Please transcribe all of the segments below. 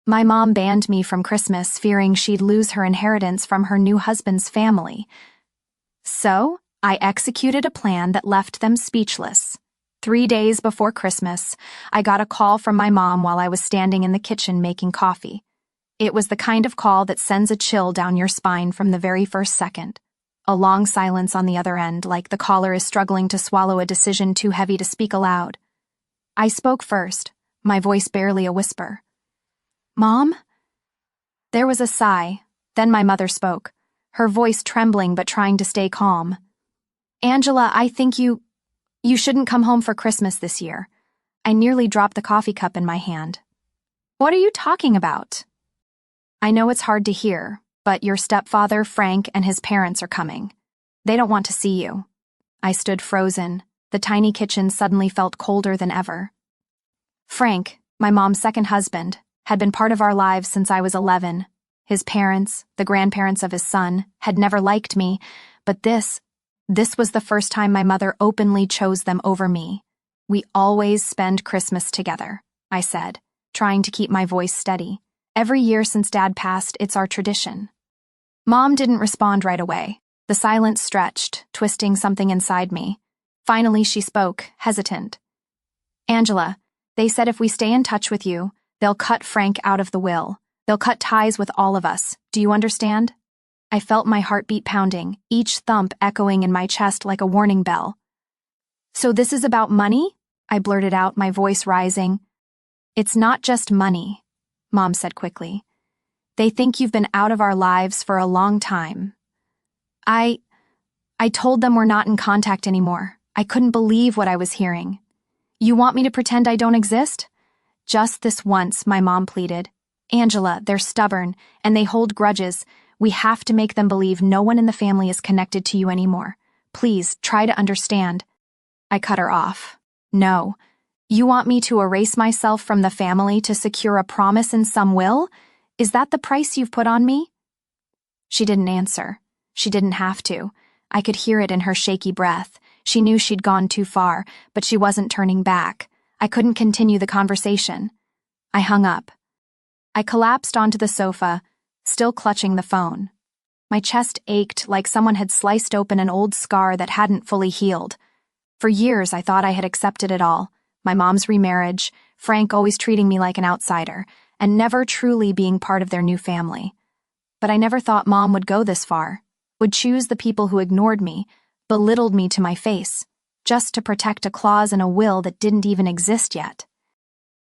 My mom banned me from Christmas, fearing she'd lose her inheritance from her new husband's family. So, I executed a plan that left them speechless. 3 days before Christmas, I got a call from my mom while I was standing in the kitchen making coffee. It was the kind of call that sends a chill down your spine from the very first second. A long silence on the other end, like the caller is struggling to swallow a decision too heavy to speak aloud. I spoke first, my voice barely a whisper. "Mom?" There was a sigh, then my mother spoke, her voice trembling but trying to stay calm. "Angela, I think you shouldn't come home for Christmas this year." I nearly dropped the coffee cup in my hand. "What are you talking about?" "I know it's hard to hear, but your stepfather, Frank, and his parents are coming. They don't want to see you." I stood frozen. The tiny kitchen suddenly felt colder than ever. Frank, my mom's second husband, had been part of our lives since I was 11. His parents, the grandparents of his son, had never liked me, but this was the first time my mother openly chose them over me. "We always spend Christmas together," I said, trying to keep my voice steady. "Every year since Dad passed, it's our tradition." Mom didn't respond right away. The silence stretched, twisting something inside me. Finally, she spoke, hesitant. "Angela, they said if we stay in touch with you, they'll cut Frank out of the will. They'll cut ties with all of us. Do you understand?" I felt my heartbeat pounding, each thump echoing in my chest like a warning bell. "So this is about money?" I blurted out, my voice rising. "It's not just money," Mom said quickly. "They think you've been out of our lives for a long time." I told them we're not in contact anymore. I couldn't believe what I was hearing. "You want me to pretend I don't exist?" "Just this once," my mom pleaded. "Angela, they're stubborn, and they hold grudges. We have to make them believe no one in the family is connected to you anymore. Please, try to understand." I cut her off. "No. You want me to erase myself from the family to secure a promise in some will? Is that the price you've put on me?" She didn't answer. She didn't have to. I could hear it in her shaky breath. She knew she'd gone too far, but she wasn't turning back. I couldn't continue the conversation. I hung up. I collapsed onto the sofa, still clutching the phone. My chest ached like someone had sliced open an old scar that hadn't fully healed. For years, I thought I had accepted it all. My mom's remarriage, Frank always treating me like an outsider, and never truly being part of their new family. But I never thought Mom would go this far, would choose the people who ignored me, belittled me to my face, just to protect a clause in a will that didn't even exist yet.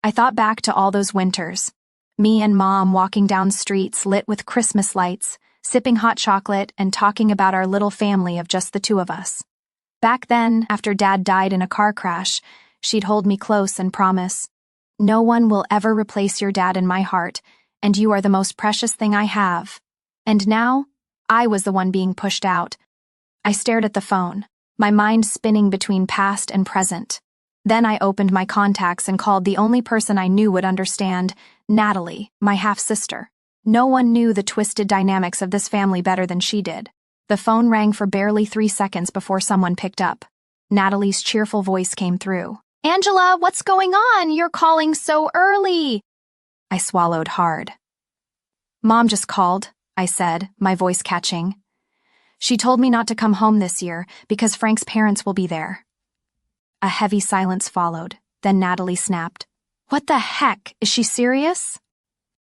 I thought back to all those winters, me and Mom walking down streets lit with Christmas lights, sipping hot chocolate and talking about our little family of just the two of us. Back then, after Dad died in a car crash, she'd hold me close and promise, "No one will ever replace your dad in my heart, and you are the most precious thing I have." And now, I was the one being pushed out. I stared at the phone, my mind spinning between past and present. Then I opened my contacts and called the only person I knew would understand, Natalie, my half-sister. No one knew the twisted dynamics of this family better than she did. The phone rang for barely 3 seconds before someone picked up. Natalie's cheerful voice came through. "Angela, what's going on? You're calling so early." I swallowed hard. "Mom just called," I said, my voice catching. "She told me not to come home this year because Frank's parents will be there." A heavy silence followed, then Natalie snapped. "What the heck? Is she serious?"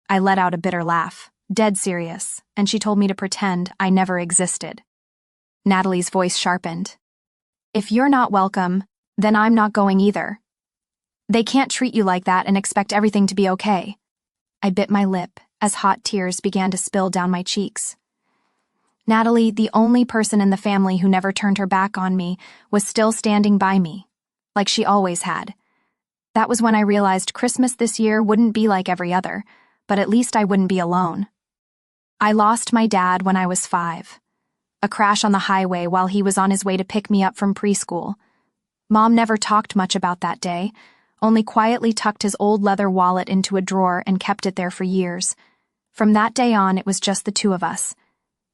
I let out a bitter laugh, dead serious, and she told me to pretend I never existed. Natalie's voice sharpened. "If you're not welcome, then I'm not going either. They can't treat you like that and expect everything to be okay." I bit my lip as hot tears began to spill down my cheeks. Natalie, the only person in the family who never turned her back on me, was still standing by me, like she always had. That was when I realized Christmas this year wouldn't be like every other, but at least I wouldn't be alone. I lost my dad when I was 5. A crash on the highway while he was on his way to pick me up from preschool. Mom never talked much about that day, only quietly tucked his old leather wallet into a drawer and kept it there for years. From that day on, it was just the two of us.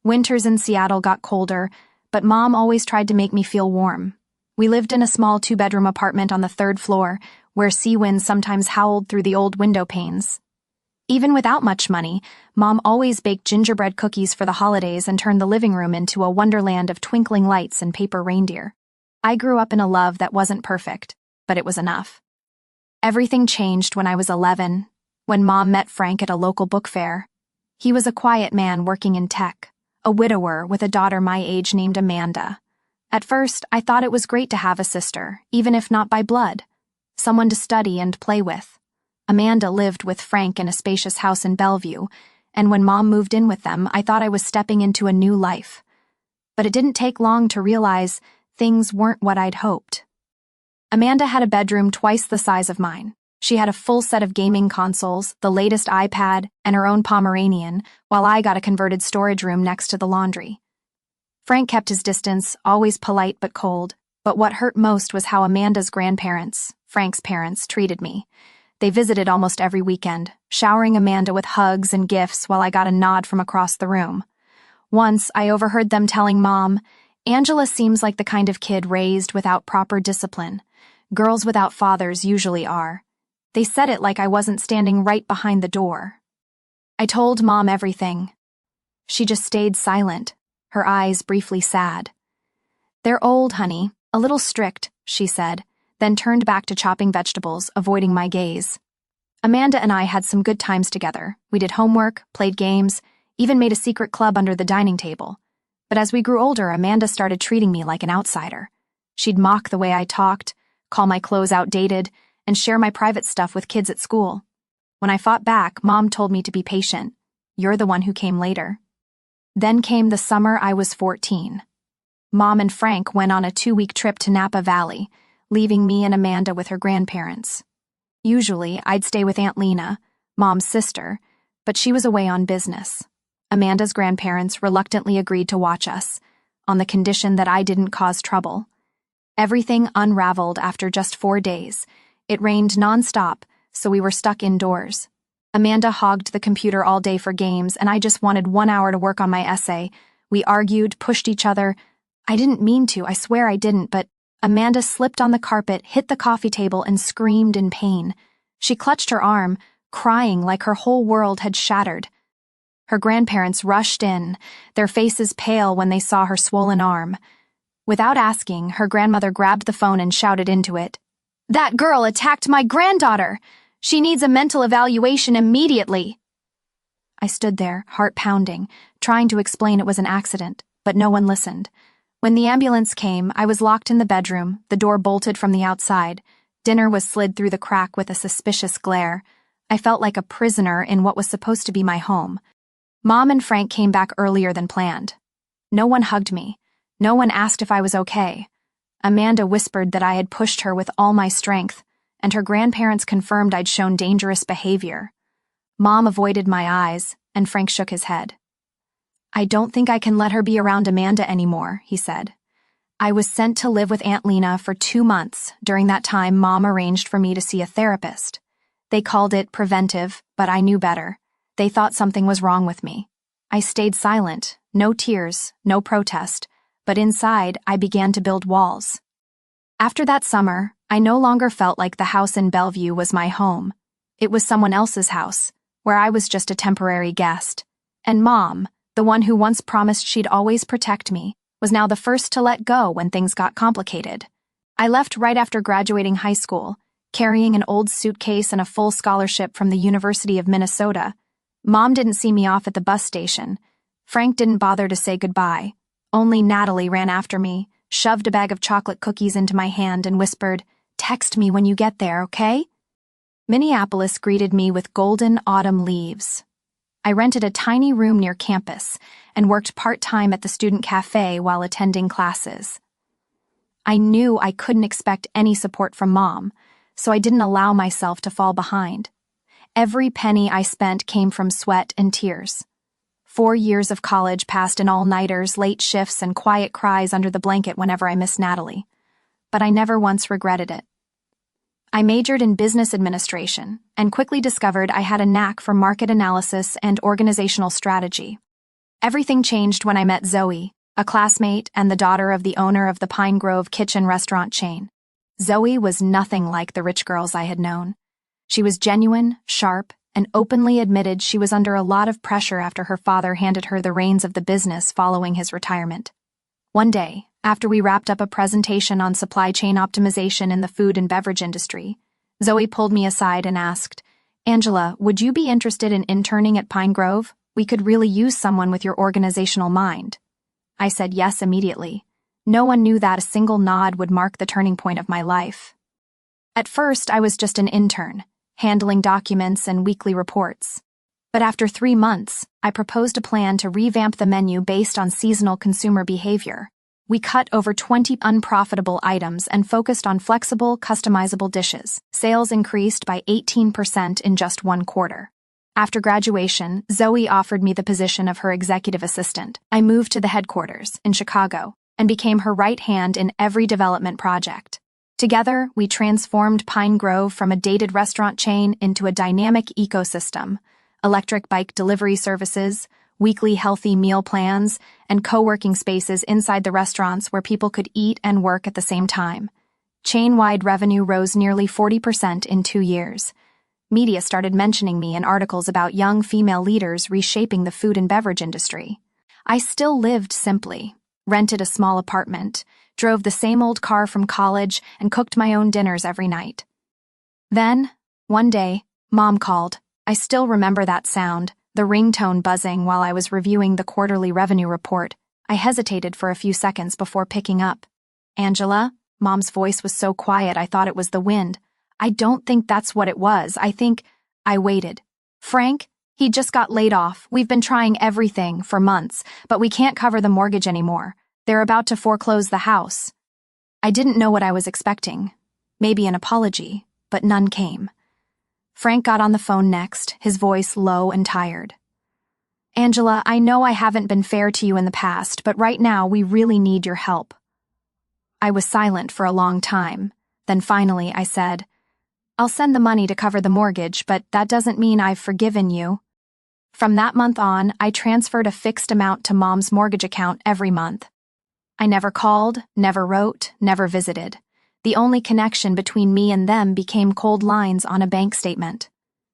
Winters in Seattle got colder, but Mom always tried to make me feel warm. We lived in a small 2-bedroom apartment on the 3rd floor, where sea winds sometimes howled through the old window panes. Even without much money, Mom always baked gingerbread cookies for the holidays and turned the living room into a wonderland of twinkling lights and paper reindeer. I grew up in a love that wasn't perfect, but it was enough. Everything changed when I was 11, when Mom met Frank at a local book fair. He was a quiet man working in tech, a widower with a daughter my age named Amanda. At first, I thought it was great to have a sister, even if not by blood, someone to study and play with. Amanda lived with Frank in a spacious house in Bellevue, and when Mom moved in with them, I thought I was stepping into a new life. But it didn't take long to realize things weren't what I'd hoped. Amanda had a bedroom twice the size of mine. She had a full set of gaming consoles, the latest iPad, and her own Pomeranian, while I got a converted storage room next to the laundry. Frank kept his distance, always polite but cold, but what hurt most was how Amanda's grandparents, Frank's parents, treated me. They visited almost every weekend, showering Amanda with hugs and gifts while I got a nod from across the room. Once, I overheard them telling Mom, "Angela seems like the kind of kid raised without proper discipline. Girls without fathers usually are." They said it like I wasn't standing right behind the door. I told Mom everything. She just stayed silent, her eyes briefly sad. "They're old, honey, a little strict," she said, then turned back to chopping vegetables, avoiding my gaze. Amanda and I had some good times together. We did homework, played games, even made a secret club under the dining table. But as we grew older, Amanda started treating me like an outsider. She'd mock the way I talked, call my clothes outdated, and share my private stuff with kids at school. When I fought back, Mom told me to be patient. "You're the one who came later." Then came the summer I was 14. Mom and Frank went on a 2-week trip to Napa Valley, leaving me and Amanda with her grandparents. Usually, I'd stay with Aunt Lena, Mom's sister, but she was away on business. Amanda's grandparents reluctantly agreed to watch us, on the condition that I didn't cause trouble. Everything unraveled after just 4 days. It rained nonstop, so we were stuck indoors. Amanda hogged the computer all day for games, and I just wanted 1 hour to work on my essay. We argued, pushed each other. I didn't mean to, I swear I didn't, but Amanda slipped on the carpet, hit the coffee table, and screamed in pain. She clutched her arm, crying like her whole world had shattered. Her grandparents rushed in, their faces pale when they saw her swollen arm. Without asking, her grandmother grabbed the phone and shouted into it, "That girl attacked my granddaughter! She needs a mental evaluation immediately!" I stood there, heart pounding, trying to explain it was an accident, but no one listened. When the ambulance came, I was locked in the bedroom, the door bolted from the outside. Dinner was slid through the crack with a suspicious glare. I felt like a prisoner in what was supposed to be my home. Mom and Frank came back earlier than planned. No one hugged me. No one asked if I was okay. Amanda whispered that I had pushed her with all my strength, and her grandparents confirmed I'd shown dangerous behavior. Mom avoided my eyes, and Frank shook his head. "I don't think I can let her be around Amanda anymore," he said. I was sent to live with Aunt Lena for 2 months. During that time, Mom arranged for me to see a therapist. They called it preventive, but I knew better. They thought something was wrong with me. I stayed silent, no tears, no protest, but inside I began to build walls. After that summer, I no longer felt like the house in Bellevue was my home. It was someone else's house, where I was just a temporary guest. And Mom, the one who once promised she'd always protect me, was now the first to let go when things got complicated. I left right after graduating high school, carrying an old suitcase and a full scholarship from the University of Minnesota. Mom didn't see me off at the bus station. Frank didn't bother to say goodbye. Only Natalie ran after me, shoved a bag of chocolate cookies into my hand and whispered, "Text me when you get there, okay?" Minneapolis greeted me with golden autumn leaves. I rented a tiny room near campus and worked part-time at the student cafe while attending classes. I knew I couldn't expect any support from Mom, so I didn't allow myself to fall behind. Every penny I spent came from sweat and tears. 4 years of college passed in all-nighters, late shifts, and quiet cries under the blanket whenever I missed Natalie. But I never once regretted it. I majored in business administration and quickly discovered I had a knack for market analysis and organizational strategy. Everything changed when I met Zoe, a classmate and the daughter of the owner of the Pine Grove kitchen restaurant chain. Zoe was nothing like the rich girls I had known. She was genuine, sharp, and openly admitted she was under a lot of pressure after her father handed her the reins of the business following his retirement. One day, after we wrapped up a presentation on supply chain optimization in the food and beverage industry, Zoe pulled me aside and asked, "Angela, would you be interested in interning at Pine Grove? We could really use someone with your organizational mind." I said yes immediately. No one knew that a single nod would mark the turning point of my life. At first, I was just an intern, handling documents and weekly reports. But after 3 months, I proposed a plan to revamp the menu based on seasonal consumer behavior. We cut over 20 unprofitable items and focused on flexible, customizable dishes. Sales increased by 18% in just 1 quarter. After graduation, Zoe offered me the position of her executive assistant. I moved to the headquarters in Chicago and became her right hand in every development project. Together, we transformed Pine Grove from a dated restaurant chain into a dynamic ecosystem: electric bike delivery services, weekly healthy meal plans, and co-working spaces inside the restaurants where people could eat and work at the same time. Chain-wide revenue rose nearly 40% in 2 years. Media started mentioning me in articles about young female leaders reshaping the food and beverage industry. I still lived simply, rented a small apartment, drove the same old car from college, and cooked my own dinners every night. Then, one day, Mom called. I still remember that sound, the ringtone buzzing while I was reviewing the quarterly revenue report. I hesitated for a few seconds before picking up. "Angela?" Mom's voice was so quiet I thought it was the wind. "I don't think that's what it was. I waited. "Frank? He just got laid off. We've been trying everything for months, but we can't cover the mortgage anymore. They're about to foreclose the house." I didn't know what I was expecting. Maybe an apology, but none came. Frank got on the phone next, his voice low and tired. "Angela, I know I haven't been fair to you in the past, but right now we really need your help." I was silent for a long time. Then finally I said, "I'll send the money to cover the mortgage, but that doesn't mean I've forgiven you." From that month on, I transferred a fixed amount to Mom's mortgage account every month. I never called, never wrote, never visited. The only connection between me and them became cold lines on a bank statement.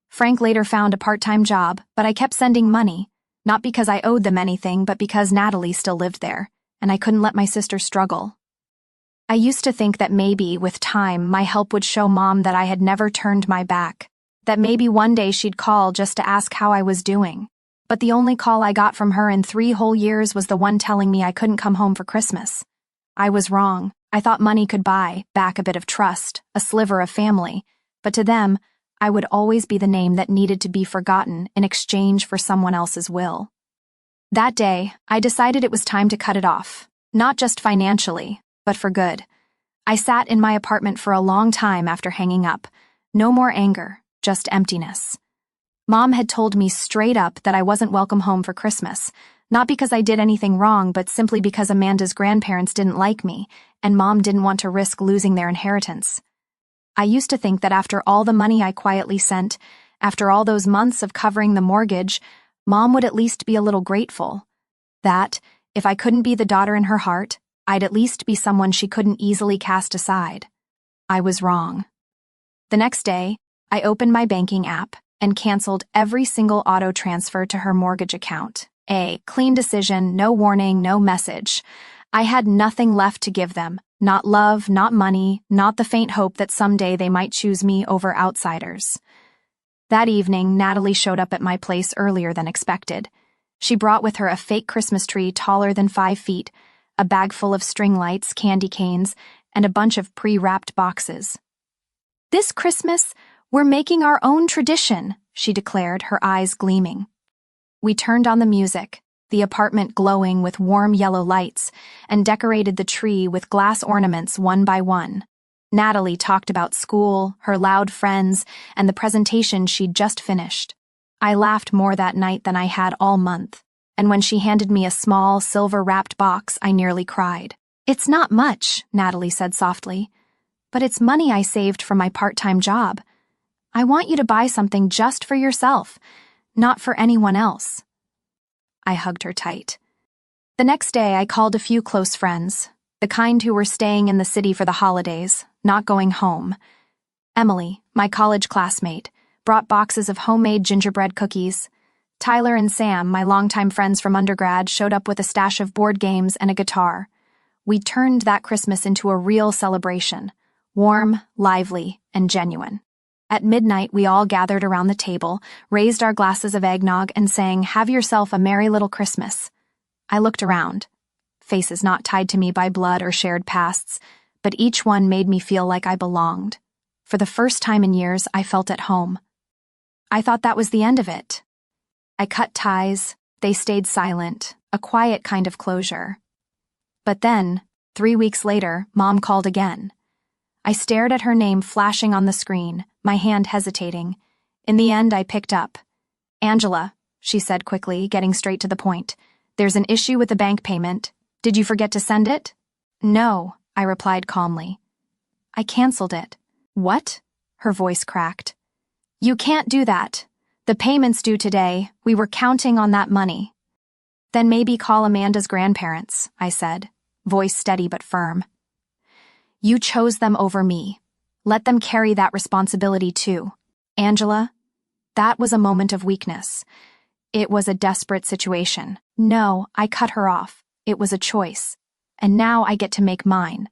Frank later found a part-time job, but I kept sending money, not because I owed them anything, but because Natalie still lived there, and I couldn't let my sister struggle. I used to think that maybe, with time, my help would show Mom that I had never turned my back, that maybe one day she'd call just to ask how I was doing. But the only call I got from her in 3 whole years was the one telling me I couldn't come home for Christmas. I was wrong. I thought money could buy back a bit of trust, a sliver of family, but to them, I would always be the name that needed to be forgotten in exchange for someone else's will. That day, I decided it was time to cut it off, not just financially, but for good. I sat in my apartment for a long time after hanging up. No more anger, just emptiness. Mom had told me straight up that I wasn't welcome home for Christmas, not because I did anything wrong, but simply because Amanda's grandparents didn't like me, and Mom didn't want to risk losing their inheritance. I used to think that after all the money I quietly sent, after all those months of covering the mortgage, Mom would at least be a little grateful. That, if I couldn't be the daughter in her heart, I'd at least be someone she couldn't easily cast aside. I was wrong. The next day, I opened my banking app and canceled every single auto transfer to her mortgage account. A clean decision, no warning, no message. I had nothing left to give them. Not love, not money, not the faint hope that someday they might choose me over outsiders. That evening, Natalie showed up at my place earlier than expected. She brought with her a fake Christmas tree taller than 5 feet, a bag full of string lights, candy canes, and a bunch of pre-wrapped boxes. "This Christmas, we're making our own tradition," she declared, her eyes gleaming. We turned on the music, the apartment glowing with warm yellow lights, and decorated the tree with glass ornaments one by one. Natalie talked about school, her loud friends, and the presentation she'd just finished. I laughed more that night than I had all month, and when she handed me a small, silver-wrapped box, I nearly cried. "It's not much," Natalie said softly, "but it's money I saved from my part-time job. I want you to buy something just for yourself, not for anyone else." I hugged her tight. The next day, I called a few close friends, the kind who were staying in the city for the holidays, not going home. Emily, my college classmate, brought boxes of homemade gingerbread cookies. Tyler and Sam, my longtime friends from undergrad, showed up with a stash of board games and a guitar. We turned that Christmas into a real celebration, warm, lively, and genuine. At midnight, we all gathered around the table, raised our glasses of eggnog, and sang, "Have yourself a merry little Christmas." I looked around. Faces not tied to me by blood or shared pasts, but each one made me feel like I belonged. For the first time in years, I felt at home. I thought that was the end of it. I cut ties, they stayed silent, a quiet kind of closure. But then, 3 weeks later, Mom called again. I stared at her name flashing on the screen, my hand hesitating. In the end, I picked up. "Angela," she said quickly, getting straight to the point. "There's an issue with the bank payment. Did you forget to send it?" "No," I replied calmly. "I canceled it." "What?" Her voice cracked. "You can't do that. The payment's due today. We were counting on that money." "Then maybe call Amanda's grandparents," I said, voice steady but firm. "You chose them over me. Let them carry that responsibility too. Angela, that was a moment of weakness. It was a desperate situation. No, I cut her off. It was a choice. And now I get to make mine."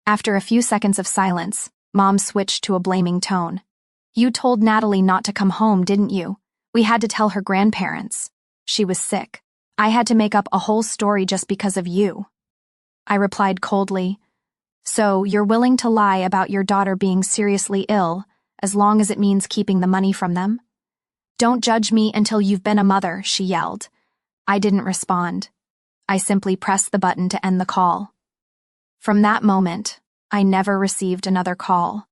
After a few seconds of silence, Mom switched to a blaming tone. "You told Natalie not to come home, didn't you? We had to tell her grandparents. She was sick. I had to make up a whole story just because of you." I replied coldly, "So you're willing to lie about your daughter being seriously ill, as long as it means keeping the money from them?" "Don't judge me until you've been a mother," she yelled. I didn't respond. I simply pressed the button to end the call. From that moment, I never received another call.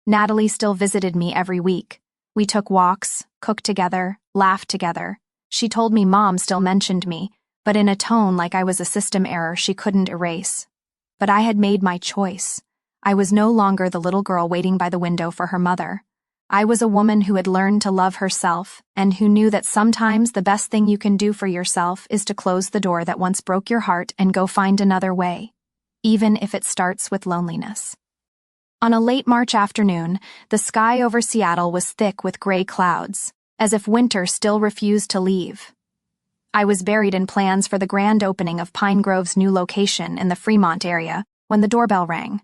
Natalie still visited me every week. We took walks, cooked together, laughed together. She told me Mom still mentioned me, but in a tone like I was a system error she couldn't erase. But I had made my choice. I was no longer the little girl waiting by the window for her mother. I was a woman who had learned to love herself and who knew that sometimes the best thing you can do for yourself is to close the door that once broke your heart and go find another way, even if it starts with loneliness. On a late March afternoon, the sky over Seattle was thick with gray clouds, as if winter still refused to leave. I was buried in plans for the grand opening of Pine Grove's new location in the Fremont area when the doorbell rang.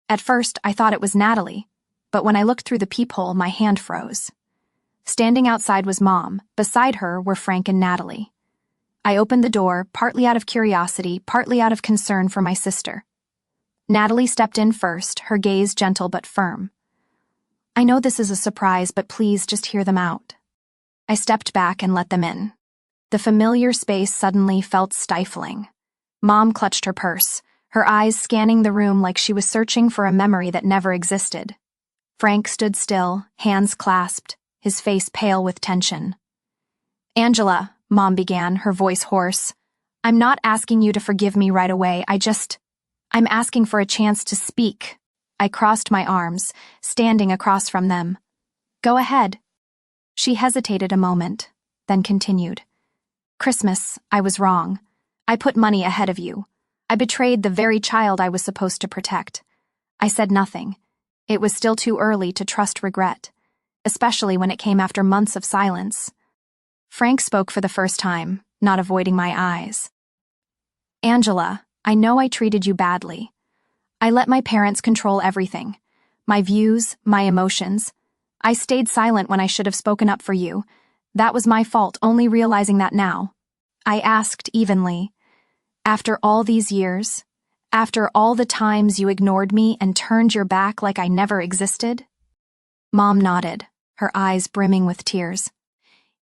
At first, I thought it was Natalie, but when I looked through the peephole, my hand froze. Standing outside was Mom. Beside her were Frank and Natalie. I opened the door, partly out of curiosity, partly out of concern for my sister. Natalie stepped in first, her gaze gentle but firm. "I know this is a surprise, but please just hear them out." I stepped back and let them in. The familiar space suddenly felt stifling. Mom clutched her purse, her eyes scanning the room like she was searching for a memory that never existed. Frank stood still, hands clasped, his face pale with tension. "Angela," Mom began, her voice hoarse, "I'm not asking you to forgive me right away. I'm asking for a chance to speak." I crossed my arms, standing across from them. "Go ahead." She hesitated a moment, then continued. "Christmas, I was wrong. I put money ahead of you. I betrayed the very child I was supposed to protect. I said nothing. It was still too early to trust regret, especially when it came after months of silence." Frank spoke for the first time, not avoiding my eyes. "Angela, I know I treated you badly. I let my parents control everything. My views, my emotions. I stayed silent when I should have spoken up for you. That was my fault, only realizing that now." I asked evenly, "After all these years, after all the times you ignored me and turned your back like I never existed?" Mom nodded, her eyes brimming with tears.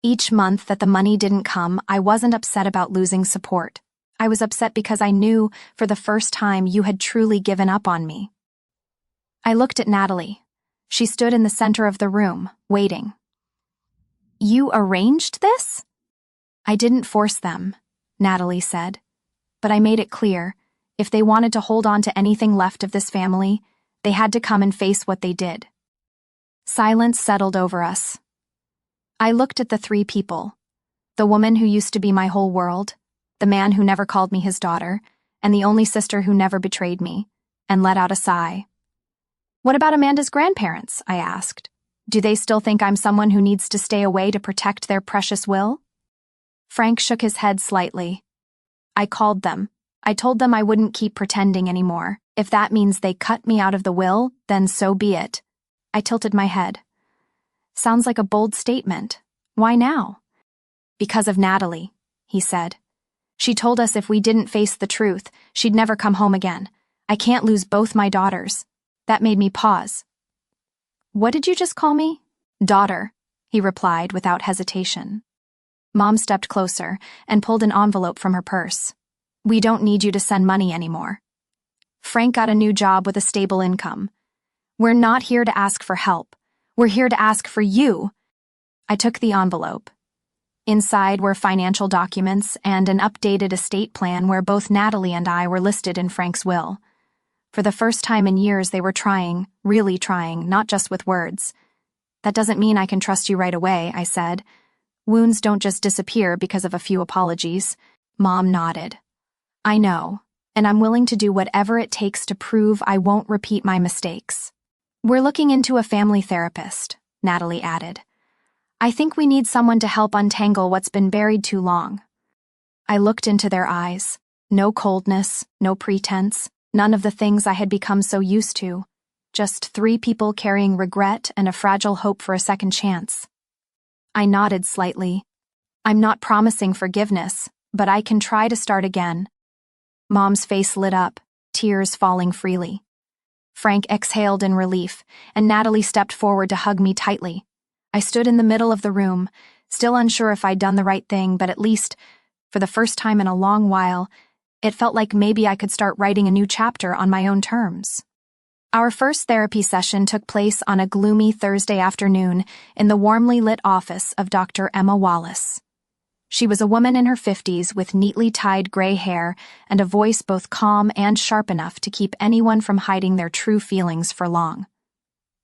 "Each month that the money didn't come, I wasn't upset about losing support. I was upset because I knew, for the first time, you had truly given up on me." I looked at Natalie. She stood in the center of the room, waiting. "You arranged this?" "I didn't force them," Natalie said. "But I made it clear, if they wanted to hold on to anything left of this family, they had to come and face what they did." Silence settled over us. I looked at the three people, the woman who used to be my whole world, the man who never called me his daughter, and the only sister who never betrayed me, and let out a sigh. "What about Amanda's grandparents?" I asked. Do they still think I'm someone who needs to stay away to protect their precious will? Frank shook his head slightly. I called them. I told them I wouldn't keep pretending anymore. If that means they cut me out of the will, then so be it. I tilted my head. Sounds like a bold statement. Why now? Because of Natalie, he said. She told us if we didn't face the truth, she'd never come home again. I can't lose both my daughters. That made me pause. What did you just call me? Daughter, he replied without hesitation. Mom stepped closer and pulled an envelope from her purse. We don't need you to send money anymore. Frank got a new job with a stable income. We're not here to ask for help. We're here to ask for you. I took the envelope. Inside were financial documents and an updated estate plan where both Natalie and I were listed in Frank's will. For the first time in years, they were trying, really trying, not just with words. That doesn't mean I can trust you right away, I said. Wounds don't just disappear because of a few apologies. Mom nodded. I know, and I'm willing to do whatever it takes to prove I won't repeat my mistakes. We're looking into a family therapist, Natalie added. I think we need someone to help untangle what's been buried too long. I looked into their eyes. No coldness, no pretense, none of the things I had become so used to. Just 3 people carrying regret and a fragile hope for a second chance. I nodded slightly. I'm not promising forgiveness, but I can try to start again. Mom's face lit up, tears falling freely. Frank exhaled in relief, and Natalie stepped forward to hug me tightly. I stood in the middle of the room, still unsure if I'd done the right thing, but at least, for the first time in a long while, it felt like maybe I could start writing a new chapter on my own terms. Our first therapy session took place on a gloomy Thursday afternoon in the warmly lit office of Dr. Emma Wallace. She was a woman in her 50s with neatly tied gray hair and a voice both calm and sharp enough to keep anyone from hiding their true feelings for long.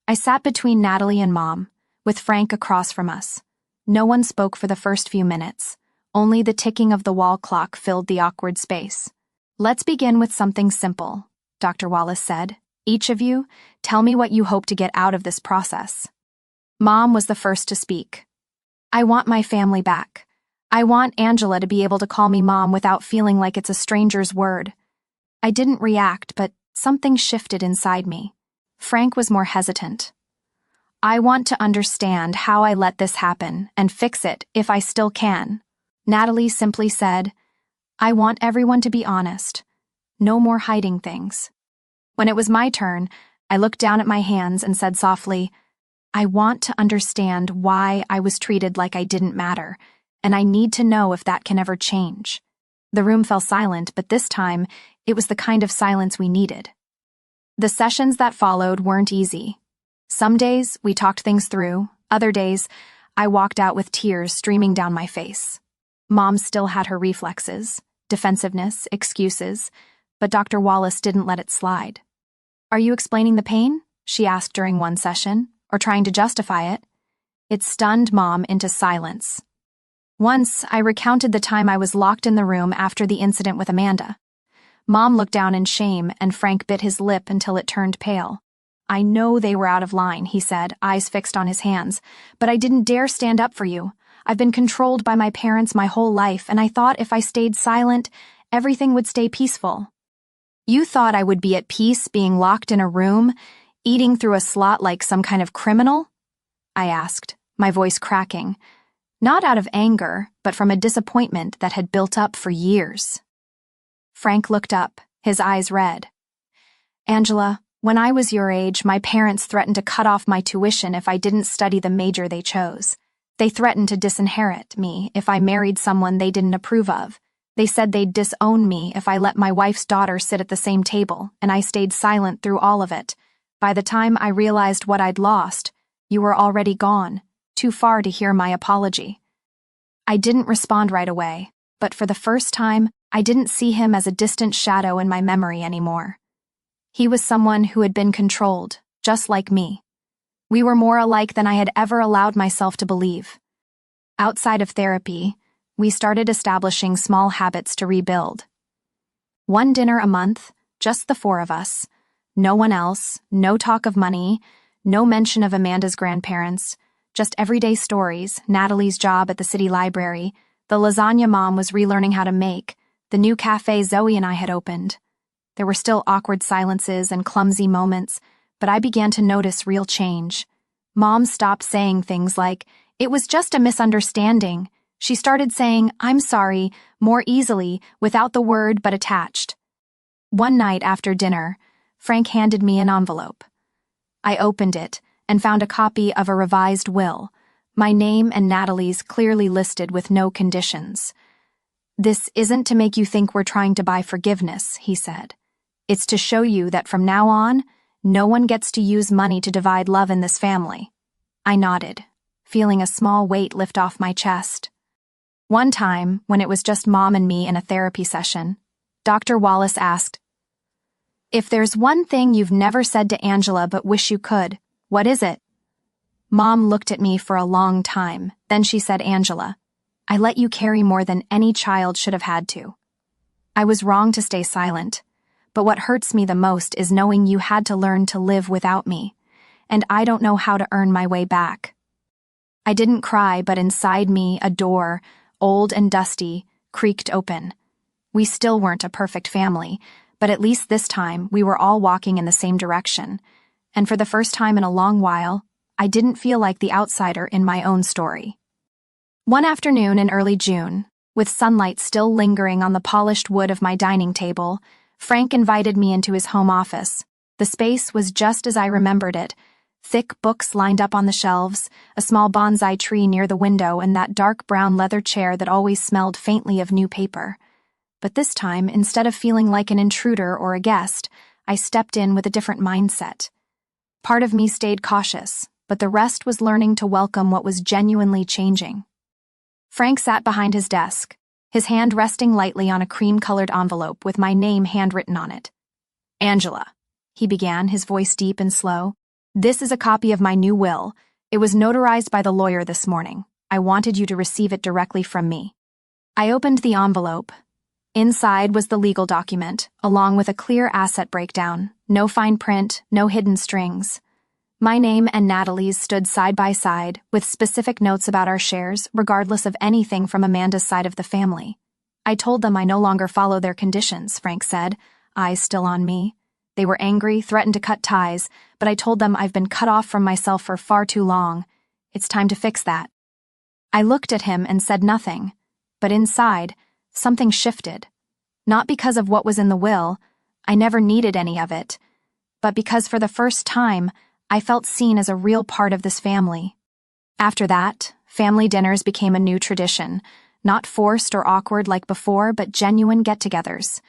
I sat between Natalie and Mom, with Frank across from us. No one spoke for the first few minutes. Only the ticking of the wall clock filled the awkward space. Let's begin with something simple, Dr. Wallace said. Each of you, tell me what you hope to get out of this process. Mom was the first to speak. I want my family back. I want Angela to be able to call me Mom without feeling like it's a stranger's word. I didn't react, but something shifted inside me. Frank was more hesitant. I want to understand how I let this happen and fix it if I still can. Natalie simply said, I want everyone to be honest. No more hiding things. When it was my turn, I looked down at my hands and said softly, I want to understand why I was treated like I didn't matter, and I need to know if that can ever change. The room fell silent, but this time, it was the kind of silence we needed. The sessions that followed weren't easy. Some days, we talked things through. Other days, I walked out with tears streaming down my face. Mom still had her reflexes, defensiveness, excuses, but Dr. Wallace didn't let it slide. Are you explaining the pain? She asked during one session, or trying to justify it. It stunned Mom into silence. Once, I recounted the time I was locked in the room after the incident with Amanda. Mom looked down in shame, and Frank bit his lip until it turned pale. I know they were out of line, he said, eyes fixed on his hands, but I didn't dare stand up for you. I've been controlled by my parents my whole life, and I thought if I stayed silent, everything would stay peaceful. You thought I would be at peace being locked in a room, eating through a slot like some kind of criminal? I asked, my voice cracking. Not out of anger, but from a disappointment that had built up for years. Frank looked up, his eyes red. Angela, when I was your age, my parents threatened to cut off my tuition if I didn't study the major they chose. They threatened to disinherit me if I married someone they didn't approve of. They said they'd disown me if I let my wife's daughter sit at the same table, and I stayed silent through all of it. By the time I realized what I'd lost, you were already gone, too far to hear my apology. I didn't respond right away, but for the first time, I didn't see him as a distant shadow in my memory anymore. He was someone who had been controlled, just like me. We were more alike than I had ever allowed myself to believe. Outside of therapy, we started establishing small habits to rebuild. One dinner a month, just the 4 of us. No one else, no talk of money, No mention of Amanda's grandparents, just everyday stories, Natalie's job at the city library, the lasagna Mom was relearning how to make, the new cafe Zoe and I had opened. There were still awkward silences and clumsy moments, but I began to notice real change. Mom stopped saying things like, "It was just a misunderstanding." She started saying, "I'm sorry," more easily, without the word but attached. One night after dinner, Frank handed me an envelope. I opened it and found a copy of a revised will, my name and Natalie's clearly listed with no conditions. "This isn't to make you think we're trying to buy forgiveness," he said. "It's to show you that from now on, no one gets to use money to divide love in this family." I nodded, feeling a small weight lift off my chest. One time, when it was just Mom and me in a therapy session, Dr. Wallace asked, "If there's one thing you've never said to Angela but wish you could, what is it?" Mom looked at me for a long time, then she said, "Angela, I let you carry more than any child should have had to." I was wrong to stay silent, but what hurts me the most is knowing you had to learn to live without me, and I don't know how to earn my way back. I didn't cry, but inside me, a door, old and dusty, creaked open. We still weren't a perfect family, but at least this time we were all walking in the same direction, and for the first time in a long while, I didn't feel like the outsider in my own story. One afternoon in early June, with sunlight still lingering on the polished wood of my dining table, Frank invited me into his home office. The space was just as I remembered it. Thick books lined up on the shelves, a small bonsai tree near the window, and that dark brown leather chair that always smelled faintly of new paper. But this time, instead of feeling like an intruder or a guest, I stepped in with a different mindset. Part of me stayed cautious, but the rest was learning to welcome what was genuinely changing. Frank sat behind his desk, his hand resting lightly on a cream-colored envelope with my name handwritten on it. "Angela," he began, his voice deep and slow, "this is a copy of my new will. It was notarized by the lawyer this morning. I wanted you to receive it directly from me." I opened the envelope. Inside was the legal document, along with a clear asset breakdown, no fine print, no hidden strings. My name and Natalie's stood side by side, with specific notes about our shares, regardless of anything from Amanda's side of the family. I told them I no longer follow their conditions, Frank said, eyes still on me. They were angry, threatened to cut ties, but I told them I've been cut off from myself for far too long. It's time to fix that. I looked at him and said nothing, but inside, something shifted. Not because of what was in the will, I never needed any of it, but because for the first time, I felt seen as a real part of this family. After that, family dinners became a new tradition, not forced or awkward like before, but genuine get-togethers.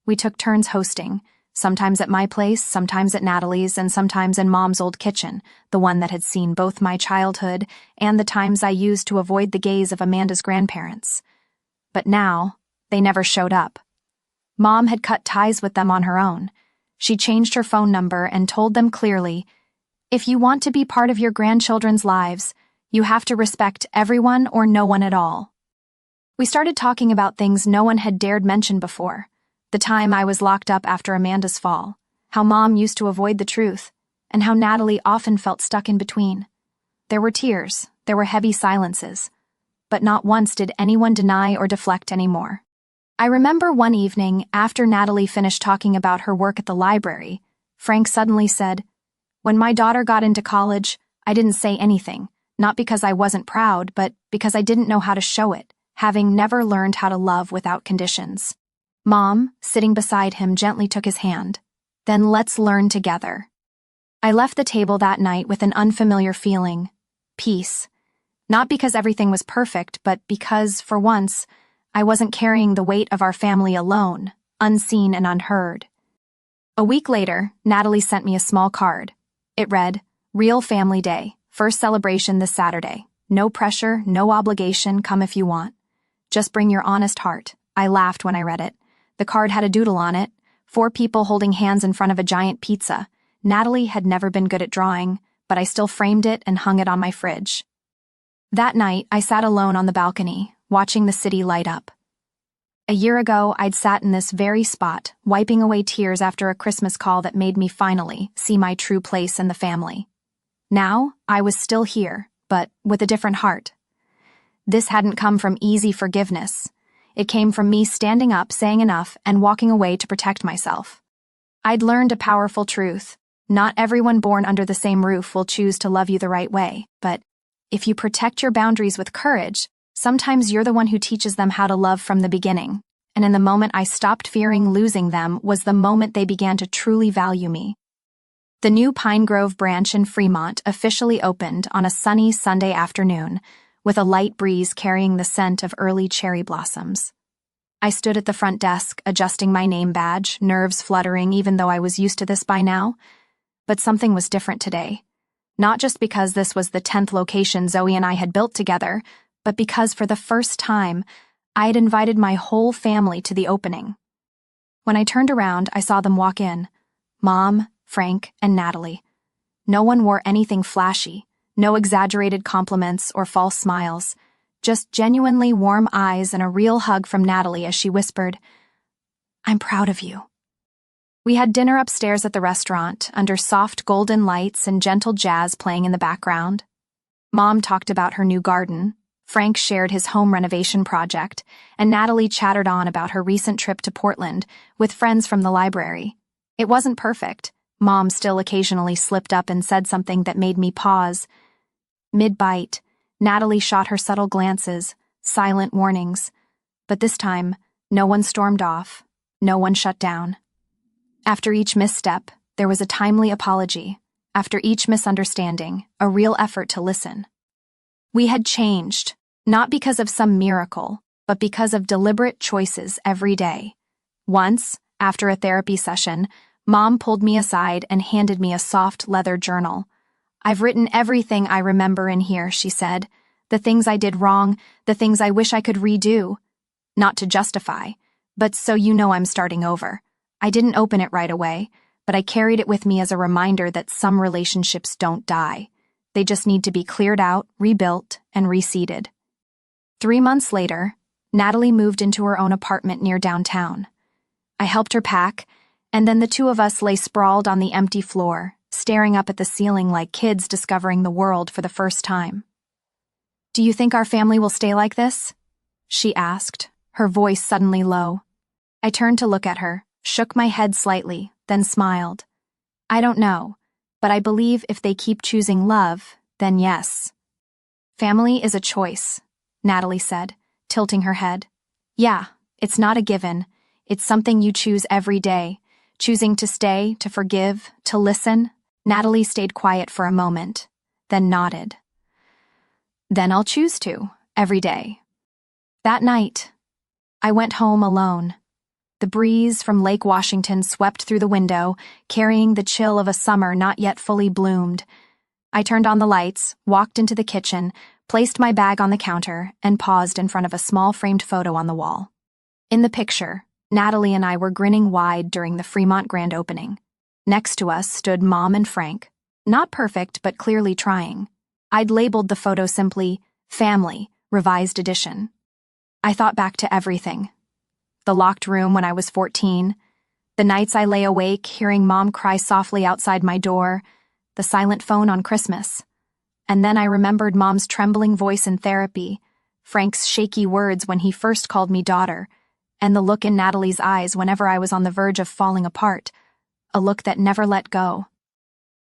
We took turns hosting, sometimes at my place, sometimes at Natalie's, and sometimes in Mom's old kitchen, the one that had seen both my childhood and the times I used to avoid the gaze of Amanda's grandparents. But now, they never showed up. Mom had cut ties with them on her own. She changed her phone number and told them clearly, "If you want to be part of your grandchildren's lives, you have to respect everyone or no one at all." We started talking about things no one had dared mention before. The time I was locked up after Amanda's fall, how Mom used to avoid the truth, and how Natalie often felt stuck in between. There were tears, there were heavy silences, but not once did anyone deny or deflect anymore. I remember one evening, after Natalie finished talking about her work at the library, Frank suddenly said, "When my daughter got into college, I didn't say anything, not because I wasn't proud, but because I didn't know how to show it, having never learned how to love without conditions." Mom, sitting beside him, gently took his hand. "Then let's learn together." I left the table that night with an unfamiliar feeling, peace. Not because everything was perfect, but because, for once, I wasn't carrying the weight of our family alone, unseen and unheard. A week later, Natalie sent me a small card. It read, "Real Family Day, first celebration this Saturday. No pressure, no obligation, come if you want. Just bring your honest heart." I laughed when I read it. The card had a doodle on it, 4 people holding hands in front of a giant pizza. Natalie had never been good at drawing, but I still framed it and hung it on my fridge. That night, I sat alone on the balcony, watching the city light up. A year ago, I'd sat in this very spot, wiping away tears after a Christmas call that made me finally see my true place in the family. Now, I was still here, but with a different heart. This hadn't come from easy forgiveness. It came from me standing up, saying enough, and walking away to protect myself. I'd learned a powerful truth. Not everyone born under the same roof will choose to love you the right way, but if you protect your boundaries with courage, sometimes you're the one who teaches them how to love from the beginning. And in the moment I stopped fearing losing them was the moment they began to truly value me. The new Pine Grove branch in Fremont officially opened on a sunny Sunday afternoon, with a light breeze carrying the scent of early cherry blossoms. I stood at the front desk, adjusting my name badge, nerves fluttering even though I was used to this by now. But something was different today. Not just because this was the 10th location Zoe and I had built together, but because for the first time, I had invited my whole family to the opening. When I turned around, I saw them walk in. Mom, Frank, and Natalie. No one wore anything flashy, no exaggerated compliments or false smiles, just genuinely warm eyes and a real hug from Natalie as she whispered, "I'm proud of you." We had dinner upstairs at the restaurant, under soft golden lights and gentle jazz playing in the background. Mom talked about her new garden, Frank shared his home renovation project, and Natalie chattered on about her recent trip to Portland with friends from the library. It wasn't perfect. Mom still occasionally slipped up and said something that made me pause. Mid-bite, Natalie shot her subtle glances, silent warnings. But this time, no one stormed off, no one shut down. After each misstep, there was a timely apology. After each misunderstanding, a real effort to listen. We had changed, not because of some miracle, but because of deliberate choices every day. Once, after a therapy session, Mom pulled me aside and handed me a soft leather journal. "I've written everything I remember in here," she said. "The things I did wrong, the things I wish I could redo. Not to justify, but so you know I'm starting over." I didn't open it right away, but I carried it with me as a reminder that some relationships don't die. They just need to be cleared out, rebuilt, and reseeded. 3 months later, Natalie moved into her own apartment near downtown. I helped her pack, and then the two of us lay sprawled on the empty floor, staring up at the ceiling like kids discovering the world for the first time. "Do you think our family will stay like this?" she asked, her voice suddenly low. I turned to look at her, shook my head slightly, then smiled. "I don't know, but I believe if they keep choosing love, then yes." "Family is a choice," Natalie said, tilting her head. "Yeah, it's not a given. It's something you choose every day. Choosing to stay, to forgive, to listen." Natalie stayed quiet for a moment, then nodded. "Then I'll choose to, every day." That night, I went home alone. The breeze from Lake Washington swept through the window, carrying the chill of a summer not yet fully bloomed. I turned on the lights, walked into the kitchen, placed my bag on the counter, and paused in front of a small framed photo on the wall. In the picture, Natalie and I were grinning wide during the Fremont grand opening. Next to us stood Mom and Frank, not perfect but clearly trying. I'd labeled the photo simply, "Family, Revised Edition." I thought back to everything. The locked room when I was 14, the nights I lay awake hearing Mom cry softly outside my door, the silent phone on Christmas. And then I remembered Mom's trembling voice in therapy, Frank's shaky words when he first called me daughter, and the look in Natalie's eyes whenever I was on the verge of falling apart, a look that never let go.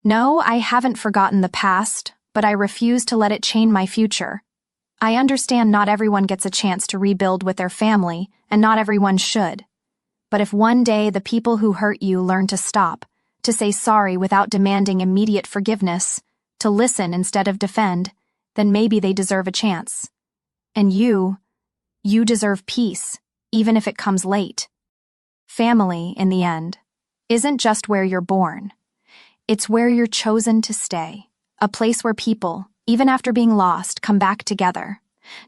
No, I haven't forgotten the past, but I refuse to let it chain my future. I understand not everyone gets a chance to rebuild with their family, and not everyone should. But if one day the people who hurt you learn to stop, to say sorry without demanding immediate forgiveness, to listen instead of defend, then maybe they deserve a chance. And you deserve peace, even if it comes late. Family, in the end, isn't just where you're born. It's where you're chosen to stay, a place where people, even after being lost, come back together,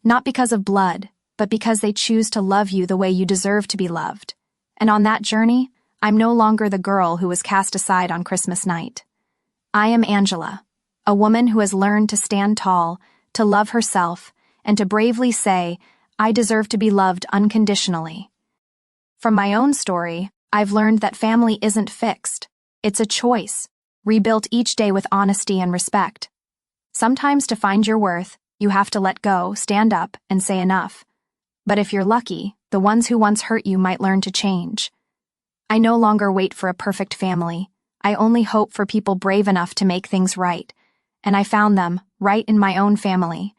not because of blood, but because they choose to love you the way you deserve to be loved. And on that journey, I'm no longer the girl who was cast aside on Christmas night. I am Angela, a woman who has learned to stand tall, to love herself, and to bravely say, "I deserve to be loved unconditionally." From my own story, I've learned that family isn't fixed. It's a choice, rebuilt each day with honesty and respect. Sometimes to find your worth, you have to let go, stand up, and say enough. But if you're lucky, the ones who once hurt you might learn to change. I no longer wait for a perfect family. I only hope for people brave enough to make things right. And I found them, right in my own family.